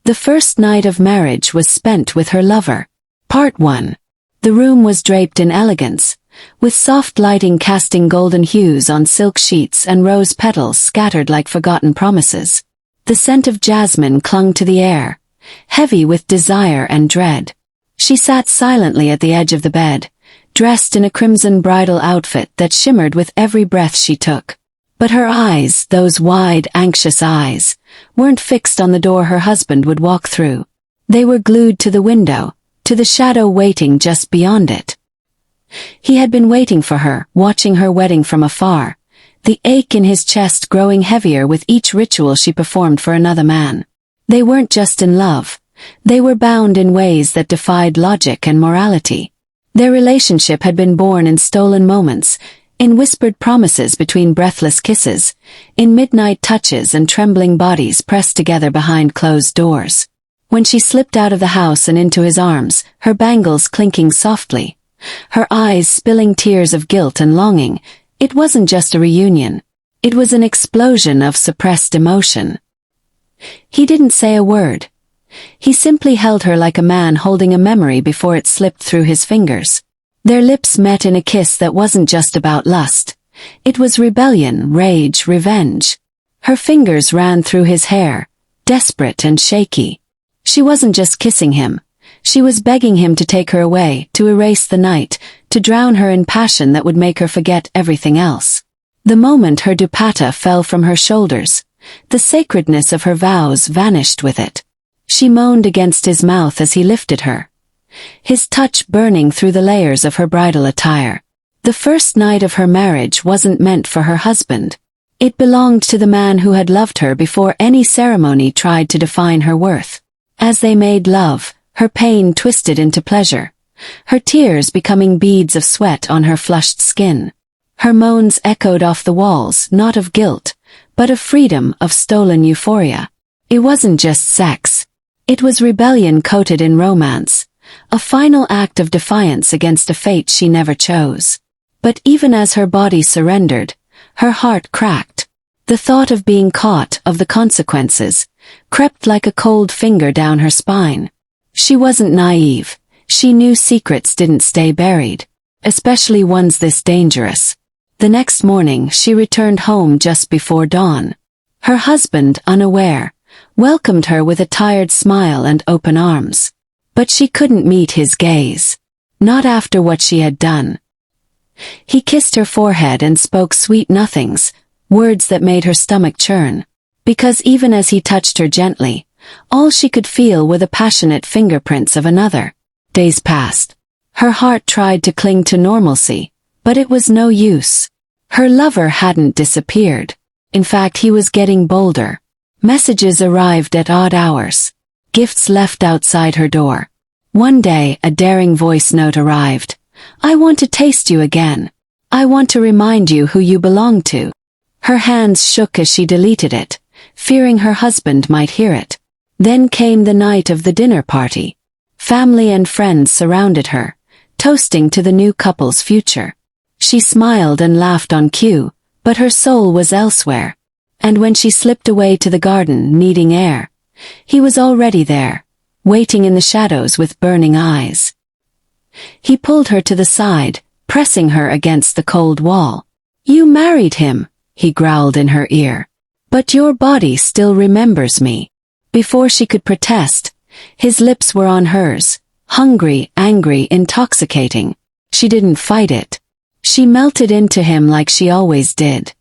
The first night of marriage was spent with her lover. Part 1. The room was draped in elegance, with soft lighting casting golden hues on silk sheets and rose petals scattered like forgotten promises. The scent of jasmine clung to the air, heavy with desire and dread. She sat silently at the edge of the bed, dressed in a crimson bridal outfit that shimmered with every breath she took. But her eyes, those wide, anxious eyes, weren't fixed on the door her husband would walk through. They were glued to the window, to the shadow waiting just beyond it. He had been waiting for her, watching her wedding from afar, the ache in his chest growing heavier with each ritual she performed for another man. They weren't just in love. They were bound in ways that defied logic and morality. Their relationship had been born in stolen moments, in whispered promises between breathless kisses, in midnight touches and trembling bodies pressed together behind closed doors. When she slipped out of the house and into his arms, her bangles clinking softly, her eyes spilling tears of guilt and longing, it wasn't just a reunion. It was an explosion of suppressed emotion. He didn't say a word. He simply held her like a man holding a memory before it slipped through his fingers. Their lips met in a kiss that wasn't just about lust. It was rebellion, rage, revenge. Her fingers ran through his hair, desperate and shaky. She wasn't just kissing him. She was begging him to take her away, to erase the night, to drown her in passion that would make her forget everything else. The moment her dupatta fell from her shoulders, the sacredness of her vows vanished with it. She moaned against his mouth as he lifted her, his touch burning through the layers of her bridal attire. The first night of her marriage wasn't meant for her husband. It belonged to the man who had loved her before any ceremony tried to define her worth. As they made love, her pain twisted into pleasure, her tears becoming beads of sweat on her flushed skin. Her moans echoed off the walls, not of guilt, but of freedom, of stolen euphoria. It wasn't just sex. It was rebellion coated in romance, a final act of defiance against a fate she never chose. But even as her body surrendered, her heart cracked. The thought of being caught, of the consequences, crept like a cold finger down her spine. She wasn't naive. She knew secrets didn't stay buried, especially ones this dangerous. The next morning she returned home just before dawn. Her husband, unaware, welcomed her with a tired smile and open arms. But she couldn't meet his gaze. Not after what she had done. He kissed her forehead and spoke sweet nothings, words that made her stomach churn. Because even as he touched her gently, all she could feel were the passionate fingerprints of another. Days passed. Her heart tried to cling to normalcy, but it was no use. Her lover hadn't disappeared. In fact, he was getting bolder. Messages arrived at odd hours. Gifts left outside her door. One day, a daring voice note arrived. "I want to taste you again. I want to remind you who you belong to." Her hands shook as she deleted it, fearing her husband might hear it. Then came the night of the dinner party. Family and friends surrounded her, toasting to the new couple's future. She smiled and laughed on cue, but her soul was elsewhere. And when she slipped away to the garden, needing air, he was already there, waiting in the shadows with burning eyes. He pulled her to the side, pressing her against the cold wall. "You married him," he growled in her ear. "But your body still remembers me." Before she could protest, his lips were on hers, hungry, angry, intoxicating. She didn't fight it. She melted into him like she always did.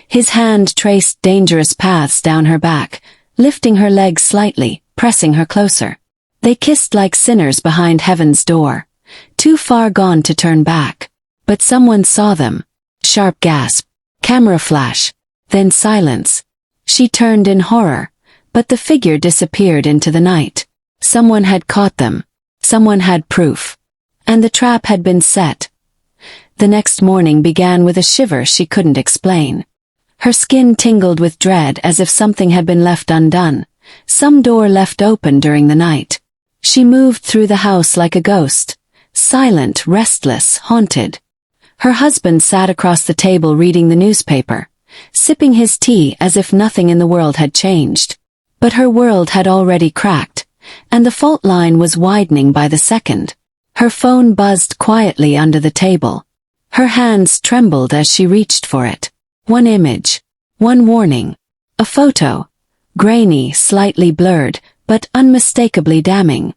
His hand traced dangerous paths down her back, lifting her legs slightly, pressing her closer. They kissed like sinners behind heaven's door, too far gone to turn back. But someone saw them. Sharp gasp, camera flash, then silence. She turned in horror, but the figure disappeared into the night. Someone had caught them. Someone had proof. And the trap had been set. The next morning began with a shiver she couldn't explain. Her skin tingled with dread as if something had been left undone, some door left open during the night. She moved through the house like a ghost, silent, restless, haunted. Her husband sat across the table reading the newspaper, sipping his tea as if nothing in the world had changed. But her world had already cracked, and the fault line was widening by the second. Her phone buzzed quietly under the table. Her hands trembled as she reached for it. One image. One warning. A photo. Grainy, slightly blurred, but unmistakably damning.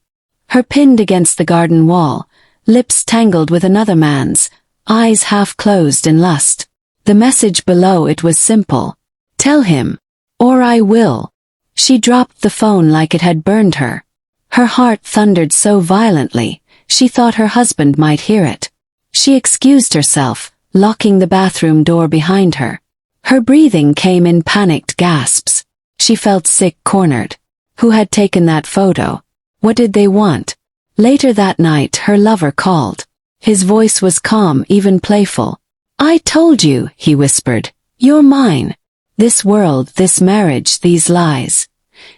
Her pinned against the garden wall, lips tangled with another man's, eyes half closed in lust. The message below it was simple. Tell him. Or I will. She dropped the phone like it had burned her. Her heart thundered so violently, she thought her husband might hear it. She excused herself, locking the bathroom door behind her. Her breathing came in panicked gasps. She felt sick, cornered. Who had taken that photo? What did they want? Later that night her lover called. His voice was calm, even playful. I told you, he whispered. You're mine. This world, this marriage, these lies.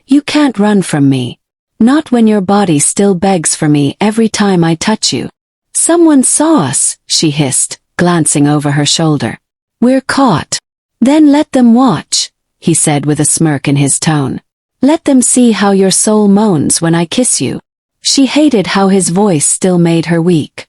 You can't run from me. Not when your body still begs for me every time I touch you. Someone saw us, she hissed, glancing over her shoulder. We're caught. Then let them watch, he said with a smirk in his tone. Let them see how your soul moans when I kiss you. She hated how his voice still made her weak.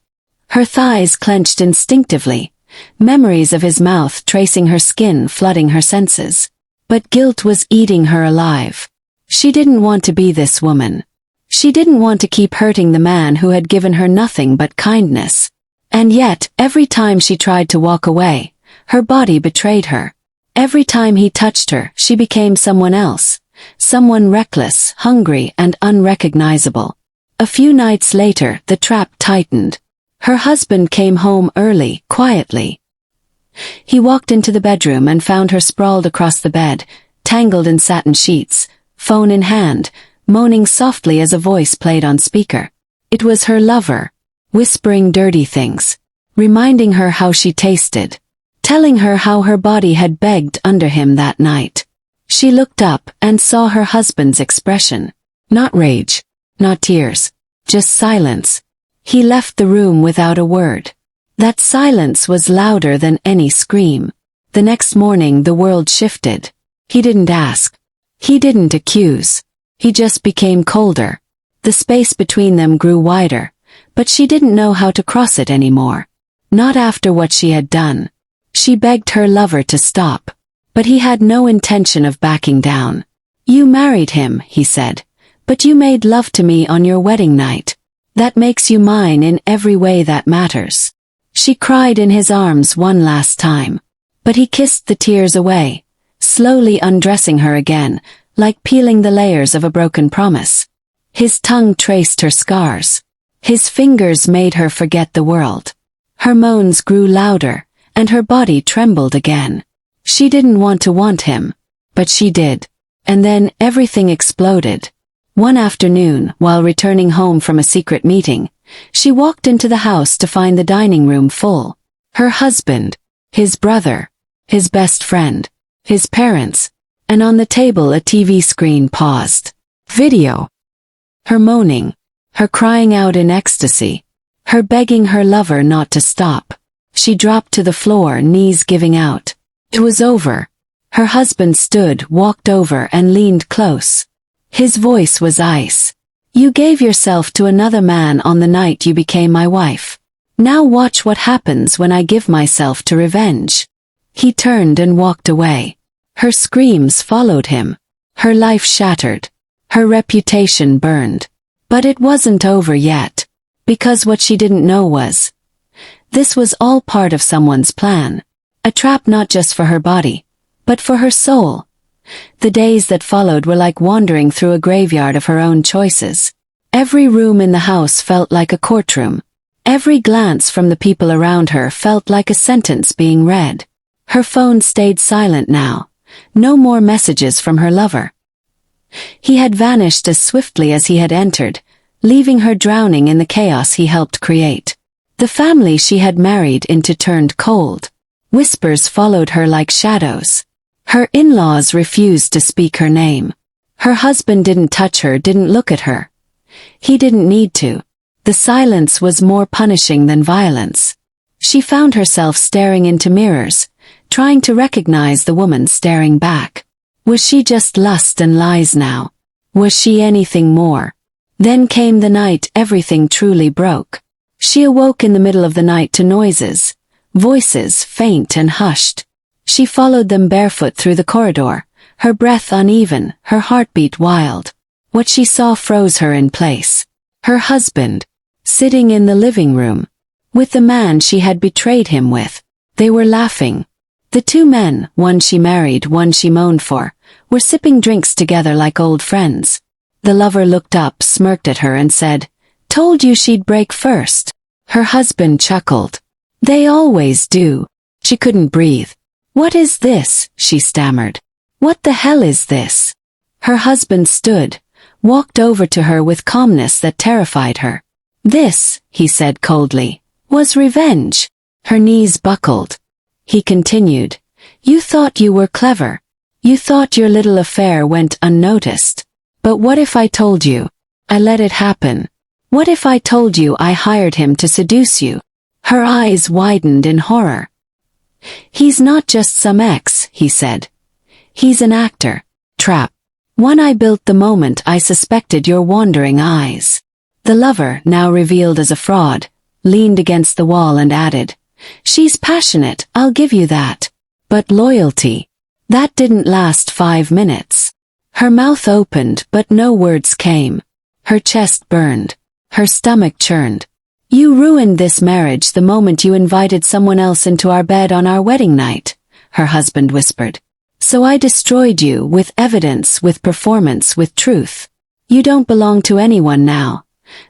Her thighs clenched instinctively, memories of his mouth tracing her skin, flooding her senses. But guilt was eating her alive. She didn't want to be this woman. She didn't want to keep hurting the man who had given her nothing but kindness. And yet, every time she tried to walk away, her body betrayed her. Every time he touched her, she became someone else. Someone reckless, hungry, and unrecognizable. A few nights later, the trap tightened. Her husband came home early, quietly. He walked into the bedroom and found her sprawled across the bed, tangled in satin sheets, phone in hand, moaning softly as a voice played on speaker. It was her lover, whispering dirty things, reminding her how she tasted, telling her how her body had begged under him that night. She looked up and saw her husband's expression. Not rage, not tears, just silence. He left the room without a word. That silence was louder than any scream. The next morning the world shifted. He didn't ask. He didn't accuse. He just became colder. The space between them grew wider, but she didn't know how to cross it anymore. Not after what she had done. She begged her lover to stop. But he had no intention of backing down. You married him, he said. But you made love to me on your wedding night. That makes you mine in every way that matters. She cried in his arms one last time. But he kissed the tears away, slowly undressing her again, like peeling the layers of a broken promise. His tongue traced her scars. His fingers made her forget the world. Her moans grew louder, and her body trembled again. She didn't want to want him, but she did. And then everything exploded. One afternoon, while returning home from a secret meeting, she walked into the house to find the dining room full. Her husband, his brother, his best friend, his parents, and on the table a TV screen paused. Video. Her moaning, her crying out in ecstasy, her begging her lover not to stop. She dropped to the floor, knees giving out. It was over. Her husband stood, walked over and leaned close. His voice was ice. You gave yourself to another man on the night you became my wife. Now watch what happens when I give myself to revenge. He turned and walked away. Her screams followed him. Her life shattered. Her reputation burned. But it wasn't over yet. Because what she didn't know was, this was all part of someone's plan. A trap not just for her body, but for her soul. The days that followed were like wandering through a graveyard of her own choices. Every room in the house felt like a courtroom. Every glance from the people around her felt like a sentence being read. Her phone stayed silent now. No more messages from her lover. He had vanished as swiftly as he had entered, leaving her drowning in the chaos he helped create. The family she had married into turned cold. Whispers followed her like shadows. Her in-laws refused to speak her name. Her husband didn't touch her, didn't look at her. He didn't need to. The silence was more punishing than violence. She found herself staring into mirrors, trying to recognize the woman staring back. Was she just lust and lies now? Was she anything more? Then came the night everything truly broke. She awoke in the middle of the night to noises, voices faint and hushed. She followed them barefoot through the corridor, her breath uneven, her heartbeat wild. What she saw froze her in place. Her husband, sitting in the living room, with the man she had betrayed him with. They were laughing. The two men, one she married, one she moaned for, were sipping drinks together like old friends. The lover looked up, smirked at her and said, "Told you she'd break first." Her husband chuckled. "They always do." She couldn't breathe. "What is this?" she stammered. "What the hell is this?" Her husband stood, walked over to her with calmness that terrified her. "This," he said coldly, "was revenge." Her knees buckled. He continued, "You thought you were clever. You thought your little affair went unnoticed. But what if I told you I let it happen? What if I told you I hired him to seduce you?" Her eyes widened in horror. "He's not just some ex," he said. "He's an actor. Trap. One I built the moment I suspected your wandering eyes." The lover, now revealed as a fraud, leaned against the wall and added, "She's passionate, I'll give you that. But loyalty, that didn't last 5 minutes." Her mouth opened but no words came. Her chest burned. Her stomach churned. "You ruined this marriage the moment you invited someone else into our bed on our wedding night," her husband whispered. "So I destroyed you with evidence, with performance, with truth. You don't belong to anyone now.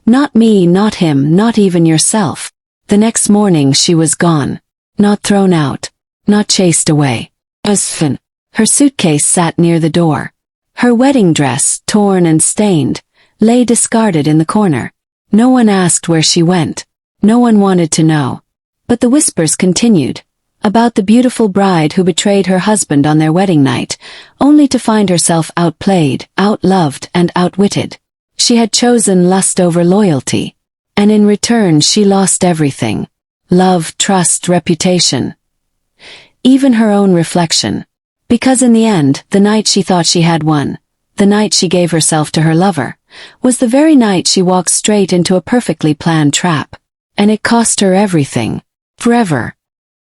Not me, not him, not even yourself." The next morning she was gone. Not thrown out. Not chased away. Her suitcase sat near the door. Her wedding dress, torn and stained, lay discarded in the corner. No one asked where she went. No one wanted to know. But the whispers continued, about the beautiful bride who betrayed her husband on their wedding night, only to find herself outplayed, outloved, and outwitted. She had chosen lust over loyalty, and in return she lost everything: love, trust, reputation, even her own reflection. Because in the end, the night she thought she had won, the night she gave herself to her lover, was the very night she walked straight into a perfectly planned trap. And it cost her everything. Forever.